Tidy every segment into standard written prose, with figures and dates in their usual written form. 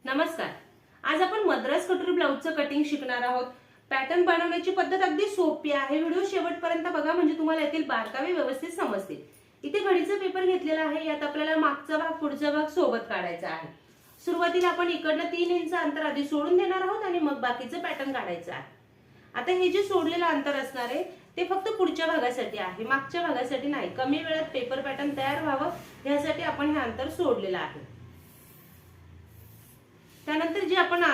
नमस्कार. आज आपण मद्रास कटोरी ब्लाउजचं कटिंग शिकणार आहोत. पॅटर्न बनवण्याची पद्धत अगदी सोपी आहे. व्हिडिओ शेवटपर्यंत बघा म्हणजे तुम्हाला यातील बारकावे व्यवस्थित समजतील. इथे घडीचा पेपर घेतलेला आहे. यात आपल्याला मागचा भाग पुढचा भाग सोबत काढायचा आहे. सुरुवातीला आपण इकडनं 3 इंच अंतर आधी सोडून देणार आहोत आणि मग बाकीचं पॅटर्न काढायचं आहे. आता हे जे सोडलेलं अंतर असणार आहे ते फक्त पुढच्या भागासाठी आहे, मागच्या भागासाठी नाही. कमी वेळात पेपर पॅटर्न तयार व्हावं यासाठी आपण हे अंतर सोडलेलं आहे. त्यानंतर जी आपण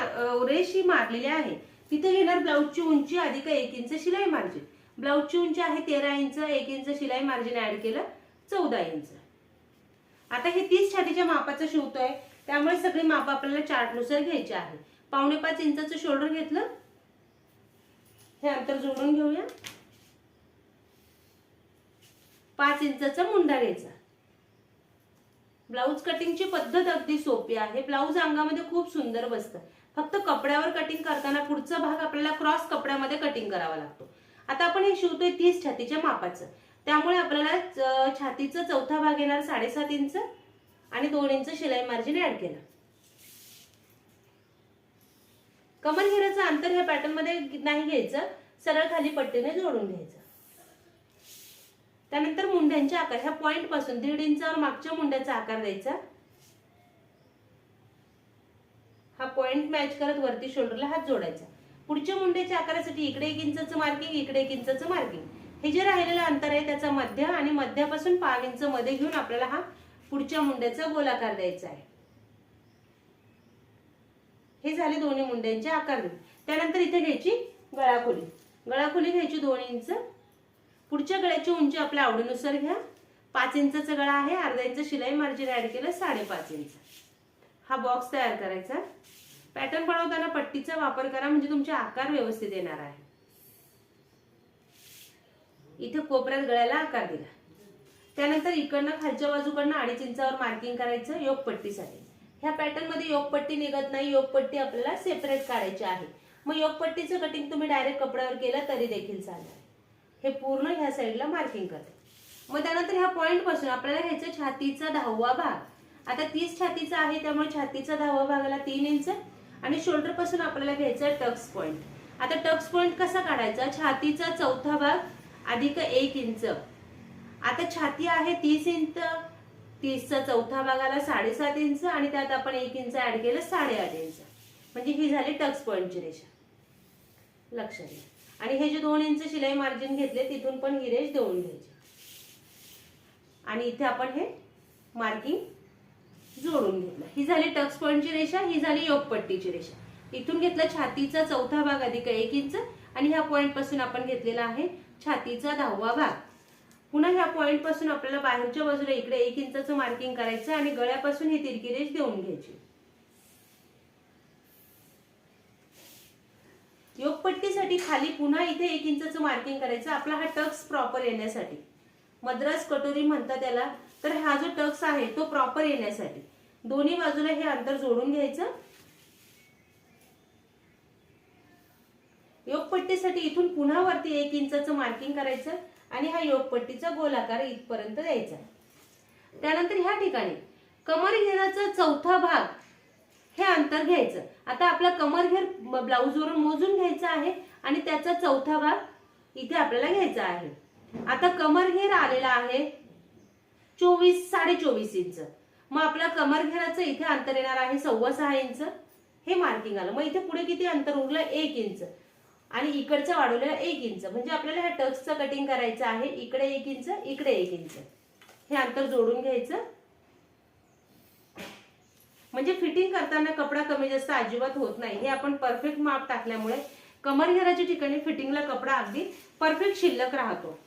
रेषी मारलेली आहे तिथे घेणार ब्लाउजची उंची अधिक 1 इंच शिलाई मार्जिन. ब्लाउजची उंची आहे 13 इंच, 1 इंच शिलाई मार्जिन ऍड केलं 14 इंच. आता हे 30 छातीच्या मापाचं शिवतोय त्यामुळे सगळी माप आपल्याला चार्ट नुसार घ्यायची आहे. 5.5 इंचाचं शोल्डर घेतलं, हे अंतर जोडून घेऊया. 5 इंचाचा मुंडा घ्यायचा. ब्लाउज कटिंगची पद्धत अगदी सोपी आहे. ब्लाउज अंगामध्ये खूप सुंदर बसतं. फक्त कपड्यावर कटिंग करताना पुढचा भाग आपल्याला क्रॉस कपड्यामध्ये कटिंग करावा लागतो. आता आपण हे शिवतोय 30 छातीच्या मापाचं, त्यामुळे आपल्याला छातीचा चौथा भाग येणार 7.5 इंच आणि 2 इंच शिलाई मार्जिन ऍड केलं. कमर घेराचं अंतर ह्या पॅटर्न मध्ये नाही घ्यायचं, सरळ खाली पट्टीने जोडून घ्यायचं. त्यानंतर मुंड्यांचे आकार ह्या पॉइंट पासून 1.5 इंचावर मागच्या मुंड्याचा आकार द्यायचा. हा पॉइंट मॅच करत वरती शोल्डरला हात जोडायचा. पुढच्या मुंड्याच्या आकारासाठी इकडे 1 इंचाचं मार्किंग, इकडे 1 इंचाचं मार्किंग. हे जे राहिलेलं अंतर आहे त्याचा मध्य आणि मध्यापासून 5 इंच मध्ये घेऊन आपल्याला हा पुढच्या मुंड्याचा गोलाकार द्यायचा आहे. हे झाले दोन्ही मुंड्यांचे आकार. त्यानंतर इथे घ्यायची गळाखोली. गळाखोली घ्यायची 2 इंच. पुढच्या गळ्याची उंची आपल्या आवडीनुसार घ्या. 5 इंचाचा गळा आहे, अर्धा इंच शिलाई मार्जिन ऍड केलं 5.5 इंच. हा बॉक्स तयार करायचा. पॅटर्न बनवताना पट्टीचा वापर करा म्हणजे तुमचे आकार व्यवस्थित येणार आहे. इथे कोपऱ्यात गळ्याला आकार दिला. त्यानंतर इकडनं खालच्या बाजूकडनं 2.5 इंचावर मार्किंग करायचं योगपट्टीसाठी. ह्या पॅटर्न मध्ये योगपट्टी निघत नाही, योगपट्टी आपल्याला सेपरेट काढायची आहे. मग योगपट्टीचं कटिंग तुम्ही डायरेक्ट कपड्यावर केलं तरी देखील चालेल. हे पूर्ण ह्या साईडला मार्किंग करते. मग त्यानंतर ह्या पॉइंट पासून आपल्याला घ्यायचं छातीचा 10वा भाग. आता 30 छातीचा आहे त्यामुळे छातीचा 10वा भागाला 3 इंच आणि शोल्डर पासून आपल्याला घ्यायचा टक्स पॉइंट. आता टक्स पॉइंट कसा काढायचा? छातीचा चौथा भाग अधिक 1 इंच. आता छाती आहे 30 इंच, 30चा चौथा भागाला 7.5 इंच आणि त्यात आपण 1 इंच ऍड केलं 8.5 इंच. म्हणजे ही झाली टक्स पॉइंटची रेषा. लक्षात घ्या. आणि हे जे 2 इंच शिलाई मार्जिन घेतले तिथून पण ही रेष देऊन घ्यायची आणि इथे आपण हे मार्किंग जोडून घेतलं. ही झाली टक्स पॉइंटची रेषा, ही झाली योगपट्टीची रेषा. इथून घेतलं छातीचा चौथा भाग अधिक 1 इंच आणि ह्या पॉइंट पासून आपण घेतलेला आहे छातीचा 10वा भाग. पुन्हा ह्या पॉइंट पासून आपल्याला बाहेरच्या बाजूला इकडे 1 इंचाचं मार्किंग करायचं आणि गळ्यापासून ही तिरकी रेष देऊन घ्यायची. योगपट्टीसाठी खाली पुन्हा इथे 1 इंचाचं मार्किंग करायचं. आपला हा टक्स प्रॉपर येण्यासाठी, मद्रास कटोरी म्हणतात त्याला. तर हा जो टक्स आहे तो प्रॉपर येण्यासाठी दोन्ही बाजूला हे अंतर जोडून घ्यायचं. योगपट्टीसाठी इथून पुन्हा वरती 1 इंचाचं मार्किंग करायचं आणि हा योगपट्टीचा गोलाकार इथपर्यंत द्यायचा. त्यानंतर ह्या ठिकाणी कमरघेराचा चौथा भाग हे अंतर घ्यायचं. आता आपला कमरघेर ब्लाउज वरून मोजून घ्यायचा आहे आणि त्याचा चौथा भाग इथे आपल्याला घ्यायचा आहे. आता कमरघेर आलेला आहे 24-24 इंच. मग आपला कमरघेराचं इथे अंतर येणार आहे 6.25 इंच. हे मार्किंग आलं. मग इथे पुढे किती अंतर उरलं? 1 इंच आणि इकडचं वाढवलेलं 1 इंच. म्हणजे आपल्याला ह्या टक्सचं कटिंग करायचं आहे. इकडे 1 इंच, इकडे 1 इंच. हे अंतर जोडून घ्यायचं. म्हणजे फिटिंग करताना कपडा कमी जास्त अजिबात होत नाही. हे आपण परफेक्ट माप टाकल्यामुळे कमरघेराच्या ठिकाणी फिटिंगला कपडा अगदी परफेक्ट शिल्लक राहतो.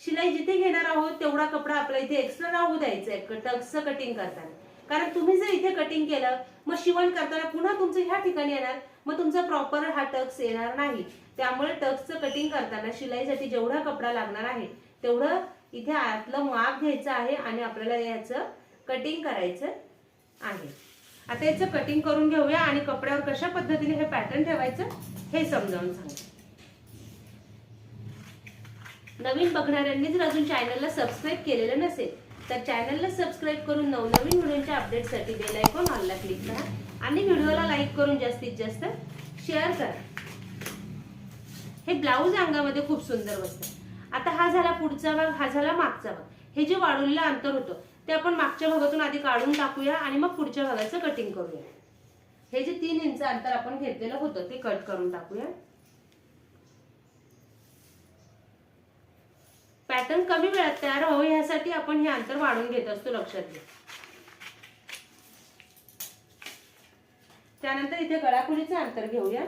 शिलाई जिथे घेणार आहोत तेवढा कपडा आपला इथे एक्स्ट्रा राहू द्यायचा आहे टक्सचं कटिंग करताना. कारण तुम्ही जर इथे कटिंग केलं मग शिवण करताना पुन्हा तुमचं ह्या ठिकाणी येणार, मग तुमचा प्रॉपर हा टक्स येणार नाही. त्यामुळे टक्सचं कटिंग करताना शिलाईसाठी जेवढा कपडा लागणार आहे तेवढं इथे आतलं माप घ्यायचं आहे आणि आपल्याला याचं कटिंग करायचं आहे. आता याचं कटिंग करून घेऊया आणि कपड्यावर कशा पद्धतीने हे पॅटर्न ठेवायचं हे समजावून सांगते. नवीन बघणाऱ्यांनी जर अजून चॅनलला सबस्क्राईब केलेलं नसेल तर चॅनलला सबस्क्राईब करून नवनवीन व्हिडिओच्या अपडेटसाठी बेल आयकॉन ऑलला क्लिक करा आणि व्हिडिओला लाईक करून जास्तीत जास्त शेअर करा। हे ब्लाऊज अंगामध्ये खूप सुंदर बसतं। आता हा झाला पुढचा भाग, हा झाला मागचा भाग। हे जे वाढवलेलं अंतर होतं ते आपण मागच्या भागातून आधी काढून टाकूया आणि मग पुढच्या भागाचं कटिंग करूया। हे जे 3 इंच अंतर आपण घेतलेलं होतं ते कट करून टाकूया। पॅटर्न कमी वेळात तयार व्हावं यासाठी आपण हे अंतर वाढवून घेत असतो, लक्षात घ्या। त्यानंतर इथे गळाखोलीचे अंतर घेऊया।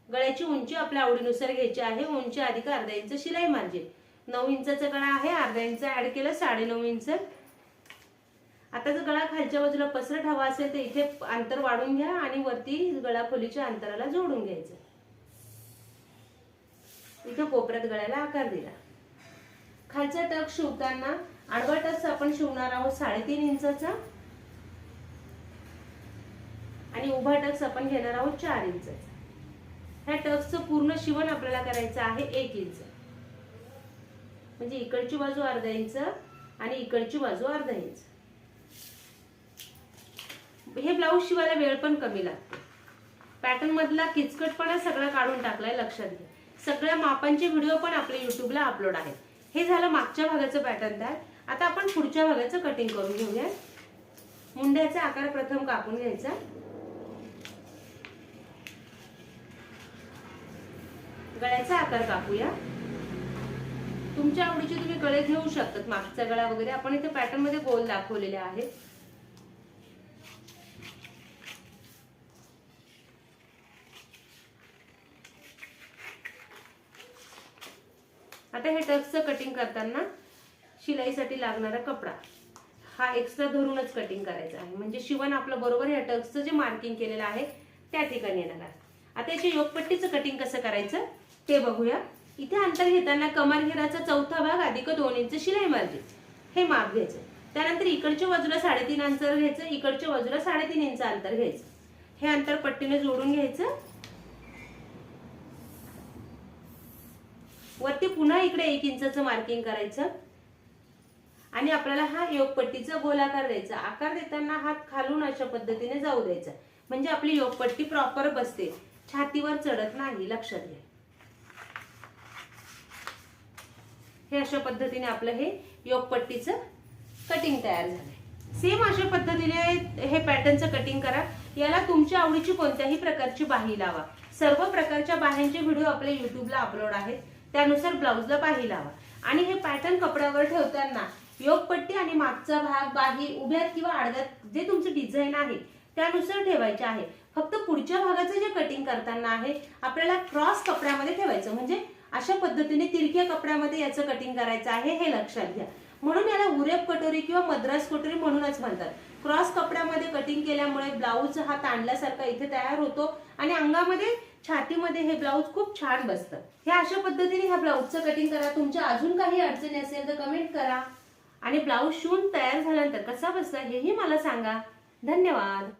गळ्याची उंची आपल्या आवडीनुसार घ्यायची आहे। उंची अधिक अर्धा इंच शिलाई मार्जिन। 9 इंचाचा गळा आहे, अर्धा इंच ऍड केलं 9.5 इंच। आता जर गळा खालच्या बाजूला पसरट हवा असेल तर इथे अंतर वाढून घ्या आणि वरती गळाखोलीच्या अंतराला जोडून घ्यायचं। इथे कोपऱ्यात गळ्याला आकार दिला। खालचा टक शिवताना आडवा टक्स आपण शिवणार आहोत 3.5 इंचाचा आणि उभा टक्स आपण घेणार आहोत 4 इंचाचा। ह्या टक्सचं पूर्ण शिवण आपल्याला करायचं आहे 1 इंच, म्हणजे इकडची बाजू अर्धा इंच आणि इकडची बाजू अर्धा इंच। हे ब्लाऊज शिवायला वेळ पण कमी लागतो। पॅटर्न मधला किचकटपणा सगळा काढून टाकलाय, लक्षात घ्या। सगळ्या मापांचे व्हिडिओ पण आपल्या युट्यूबला अपलोड आहेत। हे झालं मागच्या भागाचं पॅटर्न तयार। आता आपण पुढच्या भागाचं कटिंग करून घेऊया। मुंड्याचा आकार प्रथम कापून घ्यायचा। गळ्याचा आकार कापूया। तुमच्या आवडीचे तुम्ही गळे घेऊ शकतात, मागचा गळा वगैरे आपण इथे पॅटर्न मध्ये गोल दाखवलेले आहेत। आता हे टक्सचं कटिंग करताना शिलाईसाठी लागणारा कपडा हा एक्स्ट्रा धरूनच कटिंग करायचा आहे, म्हणजे शिवण आपलं बरोबर या टक्सचं जे मार्किंग केलेलं आहे त्या ठिकाणी येणार आहे। आता याची योगपट्टीचं कटिंग कसं करायचं ते बघूया। इथे अंतर घेताना कमरघेराचा चौथा भाग अधिक 2 इंच शिलाई मार्जिन हे माप घ्यायचं। त्यानंतर इकडच्या बाजूला 3.5 अंतर घ्यायचं, इकडच्या बाजूला 3.5 इंच अंतर घ्यायचं। हे अंतर पट्टीने जोडून घ्यायचं। वरती पुन्हा इकडे 1 इंचाचं मार्किंग करायचं आणि आपल्याला हा योगपट्टीचा गोलाकार द्यायचा। आकार देताना हात खालून अशा पद्धतीने जाऊ द्यायचा, म्हणजे आपली योगपट्टी प्रॉपर बसते, छातीवर चढत नाही, लक्षात घ्या। हे अशा पद्धतीने आपलं हे योगपट्टीचं कटिंग तयार झालंय। सेम अशा पद्धतीने हे पॅटर्नचं कटिंग करा। याला तुमच्या आवडीची कोणत्याही प्रकारची बाही लावा। सर्व प्रकारच्या बाह्यांचे व्हिडिओ आपल्या युट्यूबला अपलोड आहेत, त्यानुसार ब्लाऊजला बाही लावा। आणि हे पॅटर्न कपड्यावर ठेवताना योगपट्टी आणि मागचा भाग बाही उभ्यात किंवा आडव्यात जे तुमचं डिझाइन आहे त्यानुसार ठेवायचे आहे। फक्त पुढच्या भागाचं जे कटिंग करताना आहे आपल्याला क्रॉस कपड्यामध्ये ठेवायचं, म्हणजे अशा पद्धतीने तिरक्या कपड्यामध्ये याचं कटिंग करायचं आहे, हे लक्षात घ्या। म्हणून याला उरेप कटोरी किंवा मद्रास कटोरी म्हणूनच म्हणतात। क्रॉस कपड्यामध्ये कटिंग केल्यामुळे ब्लाऊज हा ताणल्यासारखा इथे तयार होतो आणि अंगामध्ये छातीमध्ये हे ब्लाऊज खूप छान बसतं। हे अशा पद्धतीने ह्या ब्लाऊजचं कटिंग करा। तुमच्या अजून काही अडचणी असेल तर कमेंट करा आणि ब्लाऊज शिवून तयार झाल्यानंतर कसा बसला हेही मला सांगा। धन्यवाद।